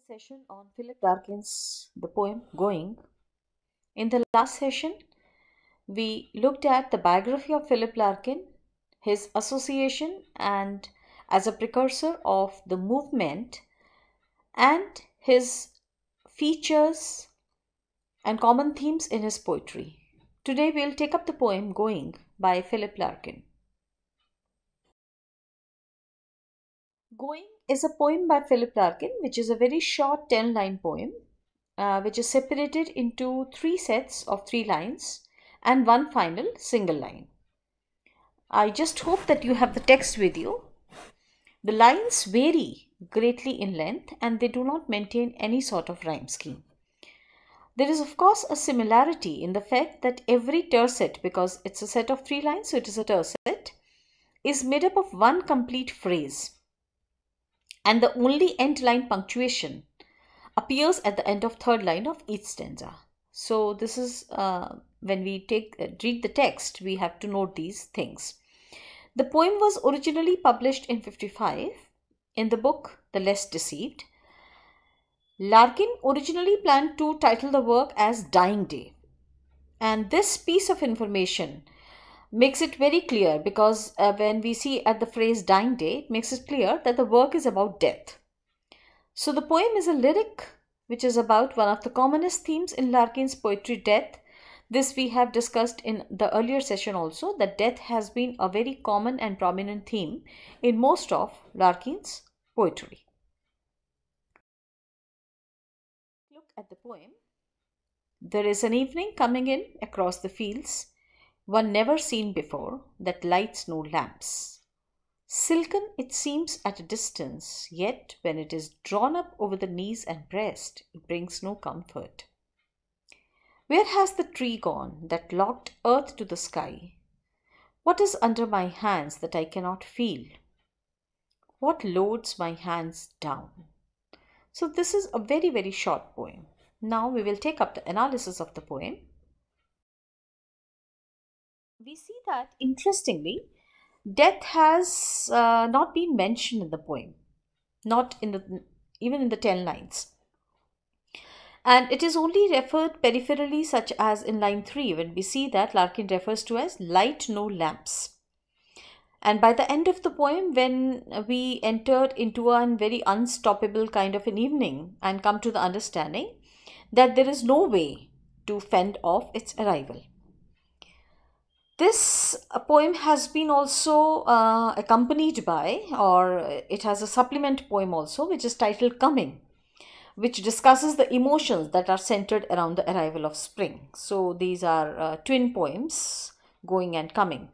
session on Philip Larkin's the poem Going. In the last session, we looked at the biography of Philip Larkin, his association and as a precursor of the movement, and his features and common themes in his poetry. Today we'll take up the poem Going by Philip Larkin. Going is a poem by Philip Larkin, which is a very short 10-line poem, which is separated into 3 sets of 3 lines and one final single line. I just hope that you have the text with you. The lines vary greatly in length and they do not maintain any sort of rhyme scheme. There is of course a similarity in the fact that every tercet, because it's a set of 3 lines, so it is a tercet, is made up of one complete phrase. And the only end line punctuation appears at the end of third line of each stanza. So this is when we read the text, we have to note these things. The poem was originally published in 1955 in the book The Less Deceived. Larkin originally planned to title the work as Dying Day. And this piece of information makes it very clear because when we see at the phrase dying day, it makes it clear that the work is about death. So the poem is a lyric which is about one of the commonest themes in Larkin's poetry, death. This we have discussed in the earlier session also, that death has been a very common and prominent theme in most of Larkin's poetry. Look at the poem. There is an evening coming in across the fields, one never seen before, that lights no lamps. Silken it seems at a distance, yet when it is drawn up over the knees and breast, it brings no comfort. Where has the tree gone that locked earth to the sky? What is under my hands that I cannot feel? What loads my hands down? So this is a very, very short poem. Now we will take up the analysis of the poem. We see that, interestingly, death has not been mentioned in the poem, not in even in the 10 lines. And it is only referred peripherally, such as in line 3, when we see that Larkin refers to as light no lamps. And by the end of the poem, when we entered into a very unstoppable kind of an evening and come to the understanding that there is no way to fend off its arrival. This poem has been also accompanied by, or it has a supplement poem also, which is titled Coming, which discusses the emotions that are centered around the arrival of spring. So these are twin poems, Going and Coming.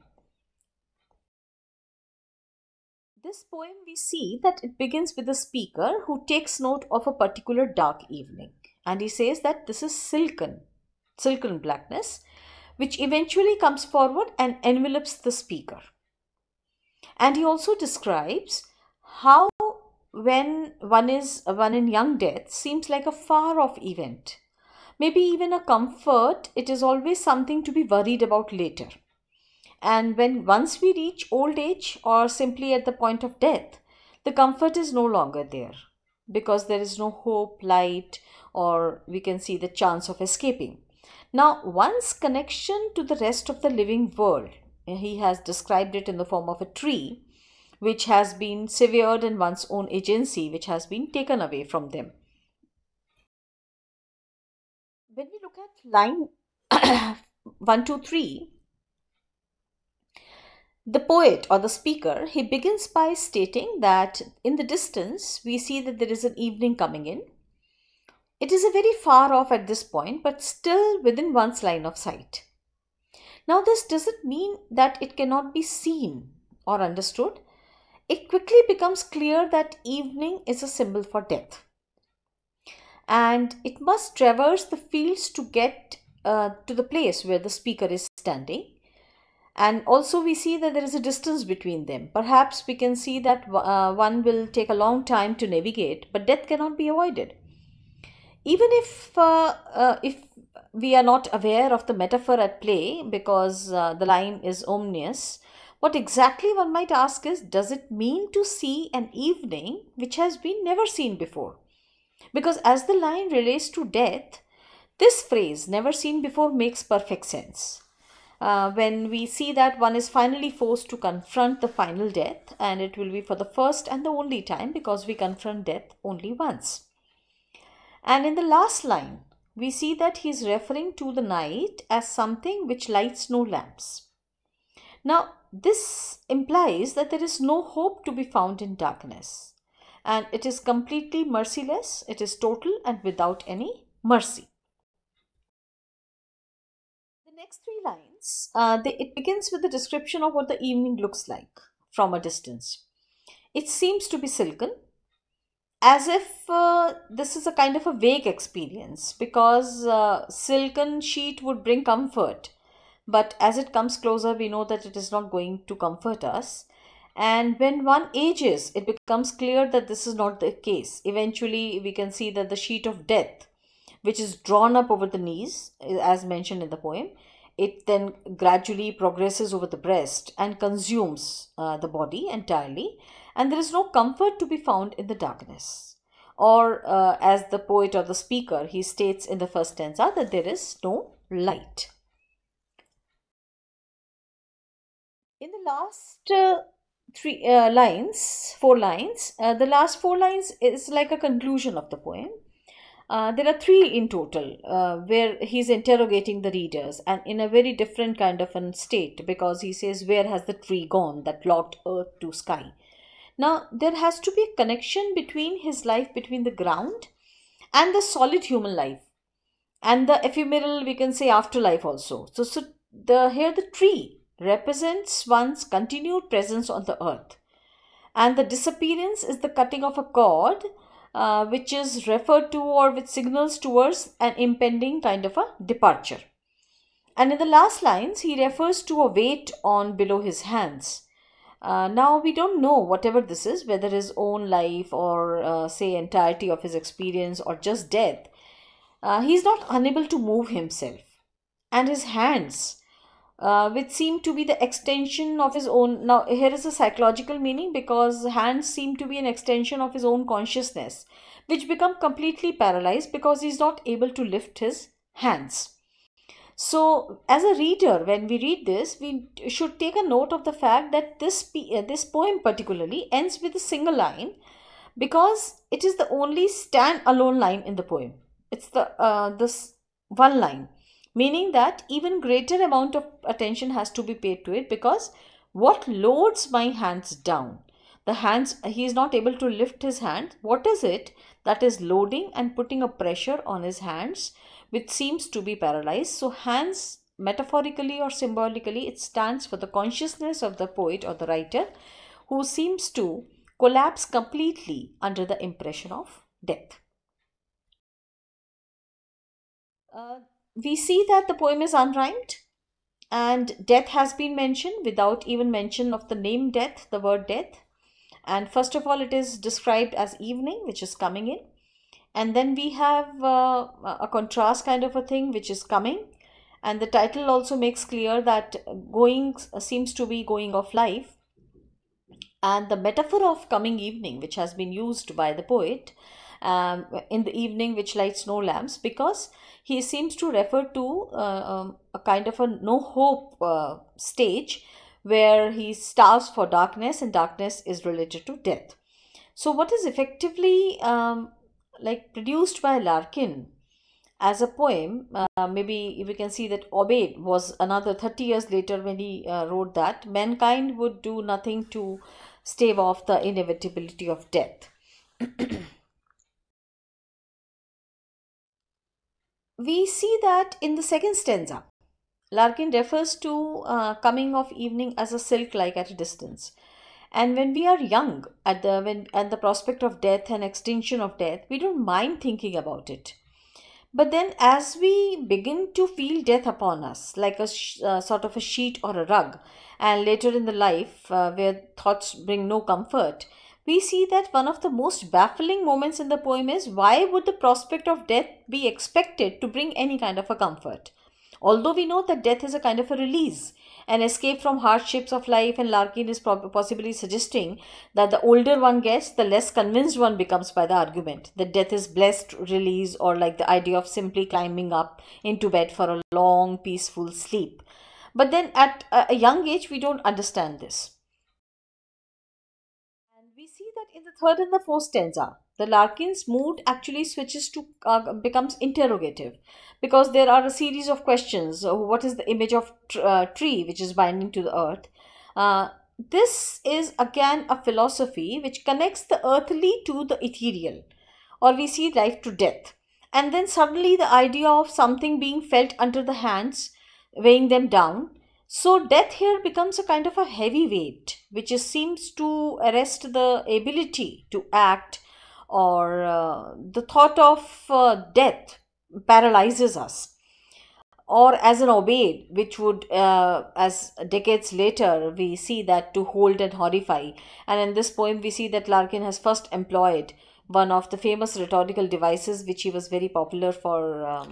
This poem, we see that it begins with the speaker who takes note of a particular dark evening. And he says that this is silken blackness, which eventually comes forward and envelopes the speaker. And he also describes how when one in young death seems like a far off event, maybe even a comfort, it is always something to be worried about later. And once we reach old age or simply at the point of death, the comfort is no longer there because there is no hope, light, or we can see the chance of escaping. Now, one's connection to the rest of the living world, he has described it in the form of a tree, which has been severed in one's own agency, which has been taken away from them. When we look at line 1, 2, 3, the poet or the speaker, he begins by stating that in the distance, we see that there is an evening coming in. It is a very far off at this point, but still within one's line of sight. Now, this doesn't mean that it cannot be seen or understood. It quickly becomes clear that evening is a symbol for death. And it must traverse the fields to get to the place where the speaker is standing. And also we see that there is a distance between them. Perhaps we can see that one will take a long time to navigate, but death cannot be avoided. Even if we are not aware of the metaphor at play because the line is ominous, what exactly one might ask is, does it mean to see an evening which has been never seen before? Because as the line relates to death, this phrase, never seen before, makes perfect sense. When we see that one is finally forced to confront the final death, and it will be for the first and the only time, because we confront death only once. And in the last line, we see that he is referring to the night as something which lights no lamps. Now, this implies that there is no hope to be found in darkness, and it is completely merciless, it is total and without any mercy. The next three lines, it begins with the description of what the evening looks like from a distance. It seems to be silken, as if this is a kind of a vague experience, because silken sheet would bring comfort, but as it comes closer we know that it is not going to comfort us. And when one ages, it becomes clear that this is not the case. Eventually we can see that the sheet of death, which is drawn up over the knees as mentioned in the poem, it then gradually progresses over the breast and consumes the body entirely, and there is no comfort to be found in the darkness. Or as the poet or the speaker, he states in the first stanza that there is no light. In the last four lines, the last four lines is like a conclusion of the poem. There are three in total, where he's interrogating the readers, and in a very different kind of a state, because he says, where has the tree gone that locked earth to sky? Now, there has to be a connection between his life between the ground and the solid human life, and the ephemeral, we can say, afterlife also. So here the tree represents one's continued presence on the earth, and the disappearance is the cutting of a cord, which is referred to or which signals towards an impending kind of a departure. And in the last lines, he refers to a weight on below his hands. Now we don't know whatever this is, whether his own life or say entirety of his experience or just death. He is not unable to move himself, and his hands, which seem to be the extension of his own. Now here is a psychological meaning, because hands seem to be an extension of his own consciousness, which become completely paralyzed because he is not able to lift his hands. So as a reader, when we read this, we should take a note of the fact that this poem particularly ends with a single line, because it is the only stand-alone line in the poem. It's this one line, meaning that even greater amount of attention has to be paid to it, because what loads my hands down? The hands, he is not able to lift his hand. What is it that is loading and putting a pressure on his hands, which seems to be paralyzed? So hands, metaphorically or symbolically, it stands for the consciousness of the poet or the writer, who seems to collapse completely under the impression of death. We see that the poem is unrhymed, and death has been mentioned without even mention of the name death, the word death. And first of all, it is described as evening, which is coming in, and then we have a contrast kind of a thing which is coming, and the title also makes clear that going seems to be going of life, and the metaphor of coming evening, which has been used by the poet, in the evening which lights no lamps, because he seems to refer to a kind of a no hope stage, where he starves for darkness, and darkness is related to death. So what is effectively like produced by Larkin as a poem, maybe we can see that Obaid was another 30 years later when he wrote that mankind would do nothing to stave off the inevitability of death. We see that in the second stanza, Larkin refers to coming of evening as a silk like at a distance. And when we are young, at the prospect of death and extinction of death, we don't mind thinking about it. But then as we begin to feel death upon us, like a sort of a sheet or a rug, and later in the life where thoughts bring no comfort, we see that one of the most baffling moments in the poem is, why would the prospect of death be expected to bring any kind of a comfort? Although we know that death is a kind of a release, an escape from hardships of life, and Larkin is possibly suggesting that the older one gets, the less convinced one becomes by the argument that death is blessed release, or like the idea of simply climbing up into bed for a long, peaceful sleep. But then at a young age, we don't understand this. And we see that in the third and the fourth stanza, the Larkin's mood actually switches to becomes interrogative, because there are a series of questions. What is the image of tree which is binding to the earth? Uh, this is again a philosophy which connects the earthly to the ethereal, or we see life to death. And then suddenly the idea of something being felt under the hands, weighing them down. So death here becomes a kind of a heavy weight, which seems to arrest the ability to act, or the thought of death paralyzes us, or as an obeyed, which would, as decades later, we see that to hold and horrify. And in this poem, we see that Larkin has first employed one of the famous rhetorical devices which he was very popular for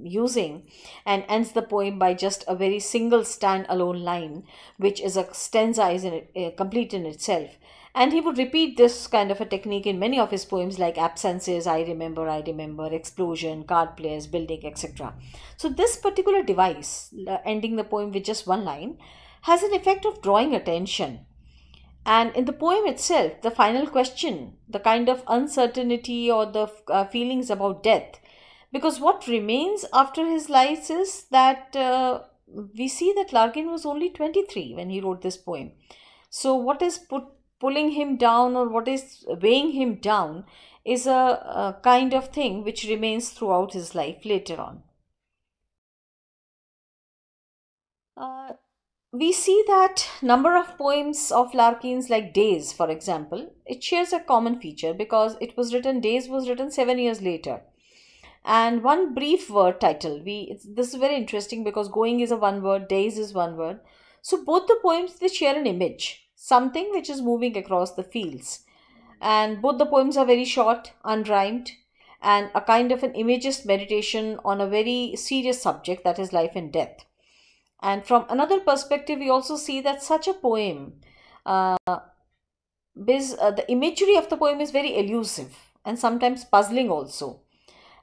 using, and ends the poem by just a very single stand-alone line, which is a stanza is complete in itself. And he would repeat this kind of a technique in many of his poems, like absences, I remember, explosion, card players, building, etc. So this particular device, ending the poem with just one line, has an effect of drawing attention. And in the poem itself, the final question, the kind of uncertainty or the feelings about death, because what remains after his life is that we see that Larkin was only 23 when he wrote this poem. So what is pulling him down, or what is weighing him down, is a kind of thing which remains throughout his life later on. We see that number of poems of Larkin's, like Days, for example, it shares a common feature, because Days was written 7 years later. And one brief word title, this is very interesting, because going is a one word, days is one word. So both the poems, they share an image, something which is moving across the fields. And both the poems are very short, unrhymed, and a kind of an imagist meditation on a very serious subject, that is life and death. And from another perspective, we also see that such a poem, the imagery of the poem is very elusive and sometimes puzzling also.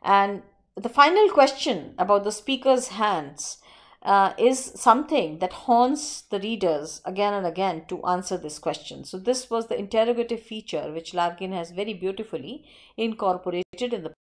And the final question about the speaker's hands is something that haunts the readers again and again to answer this question. So this was the interrogative feature which Larkin has very beautifully incorporated in the